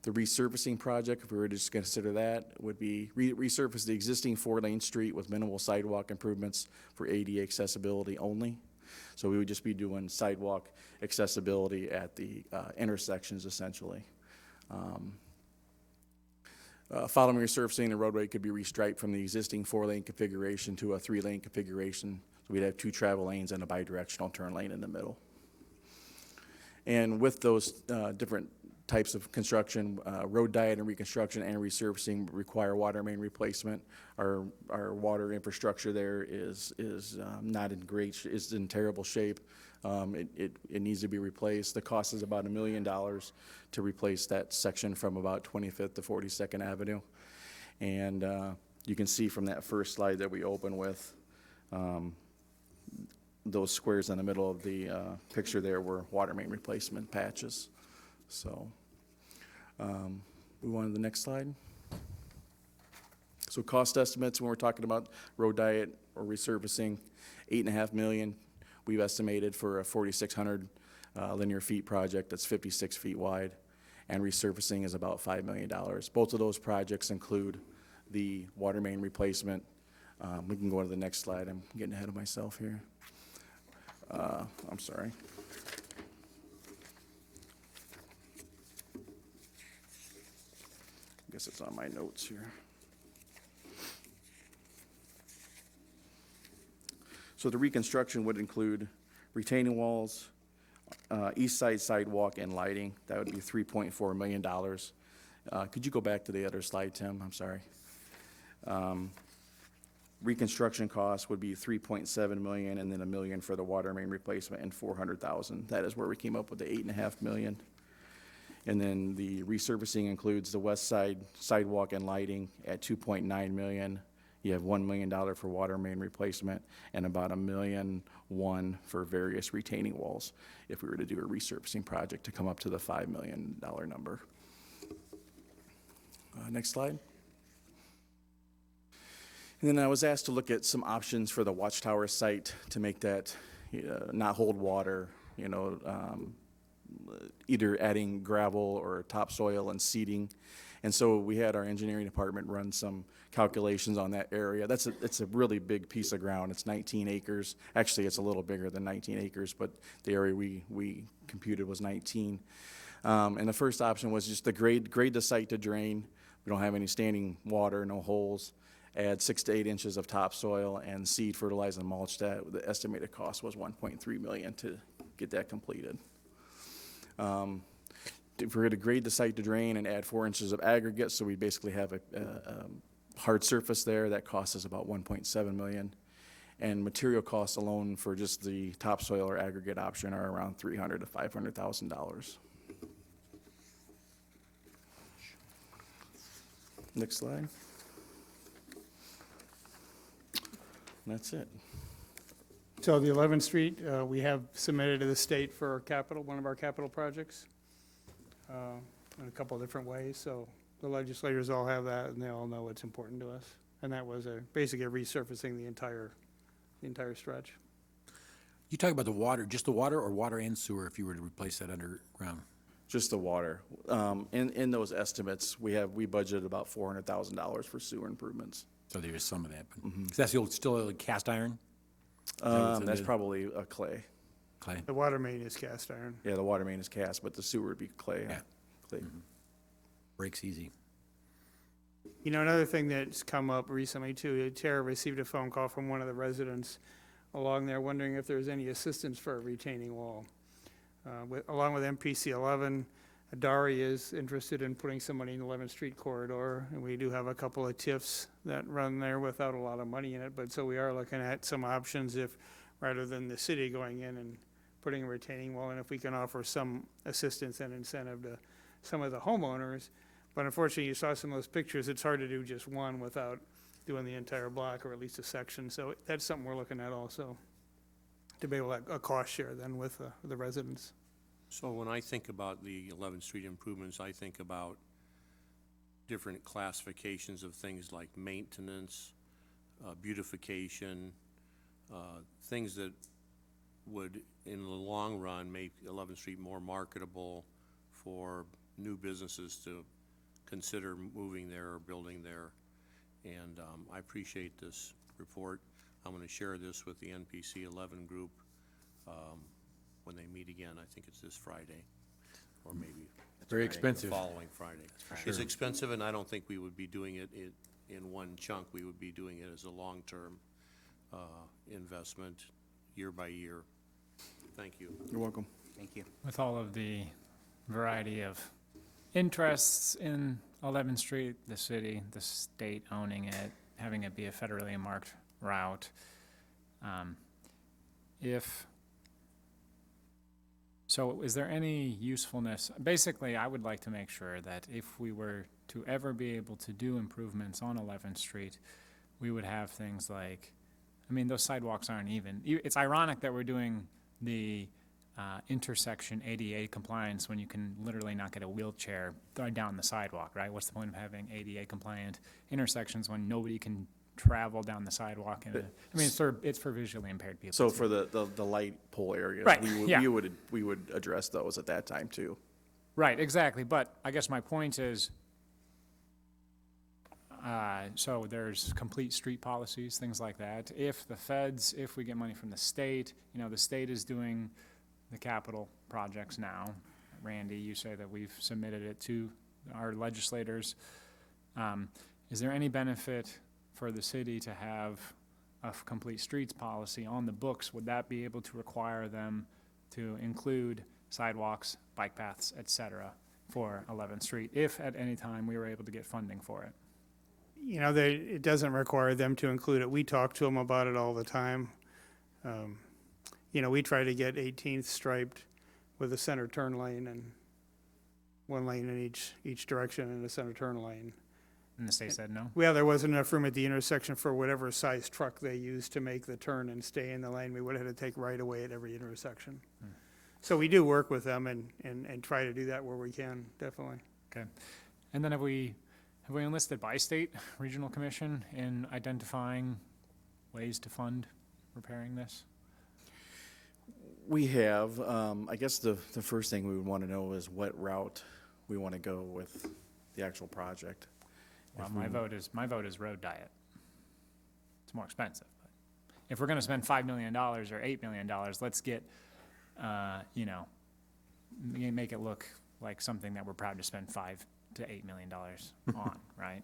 The resurfacing project, if we were to just consider that, would be resurface the existing 4-lane street with minimal sidewalk improvements for ADA accessibility only. So we would just be doing sidewalk accessibility at the intersections essentially. Following resurfacing, the roadway could be restriped from the existing 4-lane configuration to a 3-lane configuration. So we'd have 2 travel lanes and a bidirectional turn lane in the middle. And with those different types of construction, road diet and reconstruction and resurfacing require water main replacement. Our water infrastructure there is not in is in terrible shape. It needs to be replaced. The cost is about $1 million to replace that section from about 25th to 42nd Avenue. And you can see from that first slide that we open with, those squares in the middle of the picture there were water main replacement patches. So we want the next slide. So cost estimates when we're talking about road diet or resurfacing, $8.5 million. We've estimated for a 4,600 linear feet project that's 56 feet wide, and resurfacing is about $5 million. Both of those projects include the water main replacement. We can go to the next slide. I'm getting ahead of myself here. I'm sorry. I guess it's on my notes here. So the reconstruction would include retaining walls, east side sidewalk, and lighting. That would be $3.4 million. Could you go back to the other slide, Tim? I'm sorry. Reconstruction costs would be $3.7 million, and then $1 million for the water main replacement and $400,000. That is where we came up with the $8.5 million. And then the resurfacing includes the west side sidewalk and lighting at $2.9 million. You have $1 million for water main replacement and about $1.1 million for various retaining walls if we were to do a resurfacing project to come up to the $5 million number. Next slide. And then I was asked to look at some options for the Watchtower site to make that not hold water, either adding gravel or topsoil and seeding. And so we had our engineering department run some calculations on that area. It's a really big piece of ground. It's 19 acres. Actually, it's a little bigger than 19 acres, but the area we computed was 19. And the first option was just to grade the site to drain. We don't have any standing water, no holes. Add 6 to 8 inches of topsoil and seed, fertilize, and mulch that. The estimated cost was $1.3 million to get that completed. If we're going to grade the site to drain and add 4 inches of aggregate, so we basically have a hard surface there, that cost us about $1.7 million. And material costs alone for just the topsoil or aggregate option are around $300,000 to $500,000. Next slide. And that's it. So the 11th Street, we have submitted to the state for one of our capital projects in a couple of different ways. So the legislators all have that, and they all know it's important to us. And that was basically resurfacing the entire stretch. You talk about the water, just the water or water and sewer if you were to replace that underground? Just the water. In those estimates, we budgeted about $400,000 for sewer improvements. So there is some of that. But that's still cast iron? That's probably a clay. Clay? The water main is cast iron. Yeah, the water main is cast, but the sewer would be clay. Yeah. Clay. Breaks easy. Another thing that's come up recently too, Tara received a phone call from one of the residents along there wondering if there's any assistance for a retaining wall. Along with MPC 11, Adari is interested in putting some money in the 11th Street corridor, and we do have a couple of TIFs that run there without a lot of money in it, but so we are looking at some options if, rather than the city going in and putting a retaining wall, and if we can offer some assistance and incentive to some of the homeowners. But unfortunately, you saw some of those pictures, it's hard to do just one without doing the entire block or at least a section. So that's something we're looking at also, to be able to, a cost share then with the residents. So when I think about the 11th Street improvements, I think about different classifications of things like maintenance, beautification, things that would, in the long run, make 11th Street more marketable for new businesses to consider moving there or building there. And I appreciate this report. I'm going to share this with the NPC 11 group when they meet again. I think it's this Friday, or maybe it's Very Friday, expensive. the following Friday. It's expensive, and I don't think we would be doing it in one chunk. We would be doing it as a long-term investment, year by year. Thank you. You're welcome. Thank you. With all of the variety of interests in 11th Street, the city, the state owning it, having it be a federally marked route, so is there any usefulness? Basically, I would like to make sure that if we were to ever be able to do improvements on 11th Street, we would have things like, I mean, those sidewalks aren't even. It's ironic that we're doing the intersection ADA compliance when you can literally not get a wheelchair down the sidewalk, right? What's the point of having ADA compliant intersections when nobody can travel down the sidewalk? I mean, it's for visually impaired people. So too. for the light pole areas, Right, yeah. we would address those at that time too. Right, exactly. But I guess my point is, so there's complete street policies, things like that. If we get money from the state, the state is doing the capital projects now. Randy, you say that we've submitted it to our legislators. Is there any benefit for the city to have a complete streets policy on the books? Would that be able to require them to include sidewalks, bike paths, et cetera, for 11th Street, if at any time we were able to get funding for it? It doesn't require them to include it. We talk to them about it all the time. We try to get 18th striped with a center turn lane and one lane in each direction and a center turn lane. And the state said no? Well, there wasn't enough room at the intersection for whatever size truck they used to make the turn and stay in the lane. We would have had to take right away at every intersection. So we do work with them and try to do that where we can, definitely. Okay. And then have we enlisted by state regional commission in identifying ways to fund repairing this? We have, I guess the first thing we would want to know is what route we want to go with the actual project. Well, my vote is road diet. It's more expensive, but if we're gonna spend $5 million or $8 million, let's get, make it look like something that we're proud to spend $5 to $8 million on, right?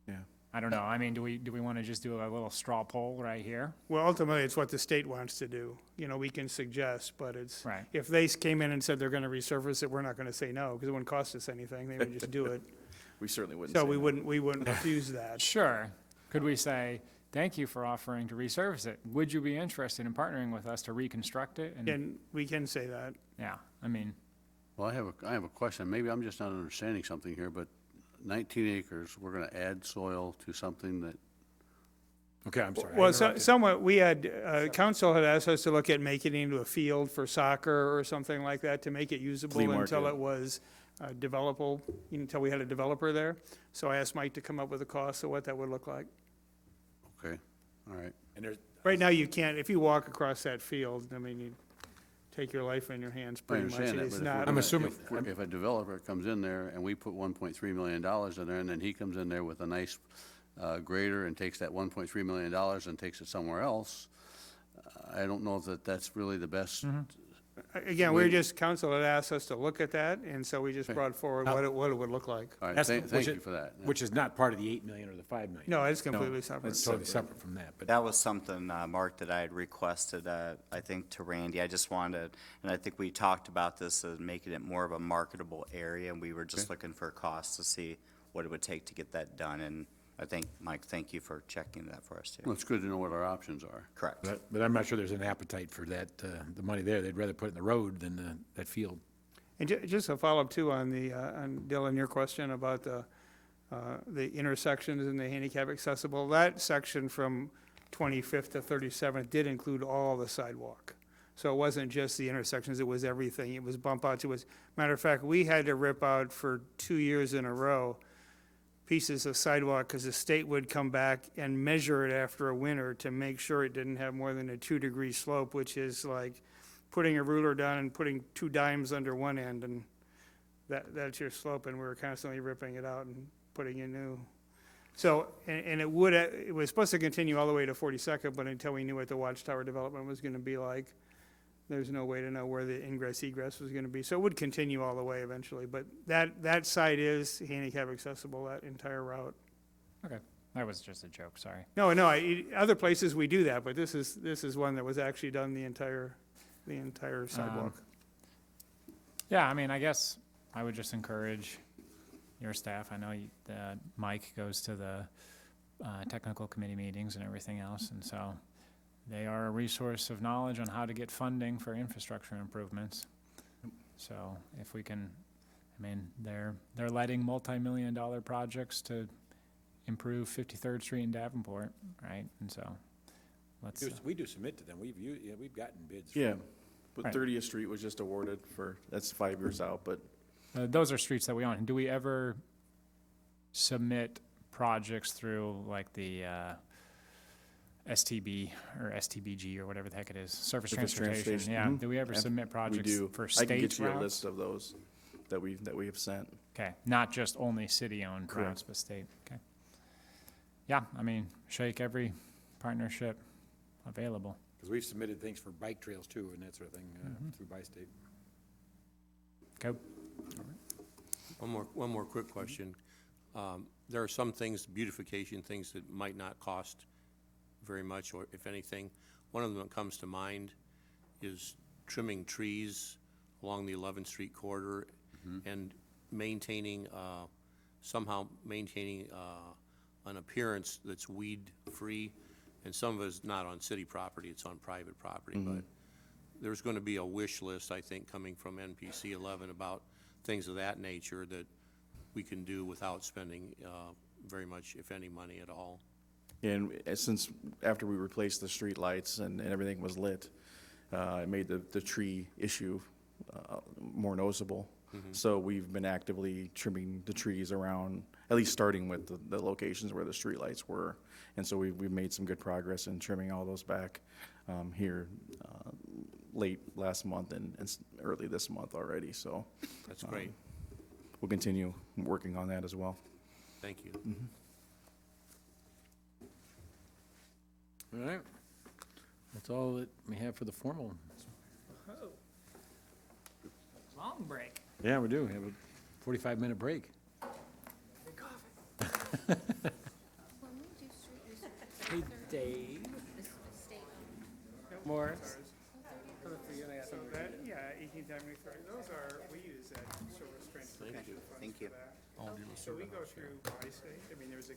Yeah. I don't know. I mean, do we want to just do a little straw poll right here? Well, ultimately, it's what the state wants to do. We can suggest, but it's, Right. if they came in and said they're gonna resurface it, we're not gonna say no, because it wouldn't cost us anything. They would just do it. We certainly wouldn't. So say we no. wouldn't refuse that. Sure. Could we say, thank you for offering to resurface it. Would you be interested in partnering with us to reconstruct it? And we can say that. Yeah, I mean, Well, I have a question. Maybe I'm just not understanding something here, but 19 acres, we're going to add soil to something that, Okay, I'm sorry. I Well, interrupted. somewhat, we had, council had asked us to look at making it into a field for soccer or something like that, to make it usable Flea until market. it was developable, until we had a developer there. So I asked Mike to come up with a cost of what that would look like. okay, all right. And there's, Right now, you can't, if you walk across that field, I mean, you take your life in your hands I pretty much. understand that, It's but if not. we're I'm gonna- assuming- if a developer comes in there and we put $1.3 million in there, and then he comes in there with a nice grader and takes that $1.3 million and takes it somewhere else, I don't know that that's really the best. Again, we're just, council had asked us to look at that, and so we just Okay. brought forward what it would look like. All right, That's the- thank which you is- for that. which is not part of the 8 million or the 5 million. No, it's completely separate. It's totally separate from that, but That was something, Mark, that I had requested, I think, to Randy. I just wanted, and I think we talked about this, making it more of a marketable area, and we were just looking for costs to see what it would take to get that done. And I think, Mike, thank you for checking that for us, Well, too. it's good to know what our options are. Correct. but I'm not sure there's an appetite for that, the money there. They'd rather put it in the road than that field. And just a follow-up too on on Dylan, your question about the the intersections and the handicap accessible. That section from 25th to 37th did include all the sidewalk. So it wasn't just the intersections, it was everything. It was bump outs, it was, matter of fact, we had to rip out for 2 years in a row pieces of sidewalk because the state would come back and measure it after a winter to make sure it didn't have more than a 2-degree slope, which is like putting a ruler down and putting 2 dimes under one end, and that's your slope, and we were constantly ripping it out and putting in new. So, and it was supposed to continue all the way to 42nd, but until we knew what the Watchtower development was gonna be like, there's no way to know where the ingress egress was gonna be. So it would continue all the way eventually, but that site is handicap accessible, that entire route. Okay, that was just a joke, sorry. No, other places we do that, but this is one that was actually done the entire sidewalk. Yeah, I mean, I guess I would just encourage your staff, I know that Mike goes to the technical committee meetings and everything else, and so they are a resource of knowledge on how to get funding for infrastructure improvements. So if we can, I mean, they're letting multi-million-dollar projects to improve 53rd Street in Davenport, right? And so let's, We do submit to them. We've gotten bids. Yeah, but Right. 30th Street was just awarded for, that's 5 years out, but those are streets that we own. Do we ever submit projects through like the STB or STBG or whatever the heck it is, Surface Surface Transportation? Transportation, Yeah, mhm. do we ever Yep, submit we projects do. for I can state get you a routes? list of those that we have sent. Okay, not just only city-owned Correct. routes, but state, okay. Yeah, I mean, shake every partnership available. Because we've submitted things for bike trails too and that sort of thing through Bi-State. Okay, One more quick question. There are some things, beautification things that might not cost very much, or if anything. One of them that comes to mind is trimming trees along the 11th Street corridor and maintaining, somehow maintaining an appearance that's weed-free. And some of it is not on city property, it's on private property. But there's going to be a wish list, I think, coming from NPC 11 about things of that nature that we can do without spending very much, if any, money at all. And since, after we replaced the street lights and everything was lit, it made the tree issue more noticeable. So we've been actively trimming the trees around, at least starting with the locations where the street lights were. And so we've made some good progress in trimming all those back here late last month and early this month already, so. That's great. We'll continue working on that as well. Thank you. All right. That's all that we have for the formal. long break. Yeah, we do. We have a 45-minute break. Hey, Dave. Morris. So that, yeah, 18th Avenue, those are, we use that Silver Spring. Thank you. So we go through Bi-State, I mean, there's a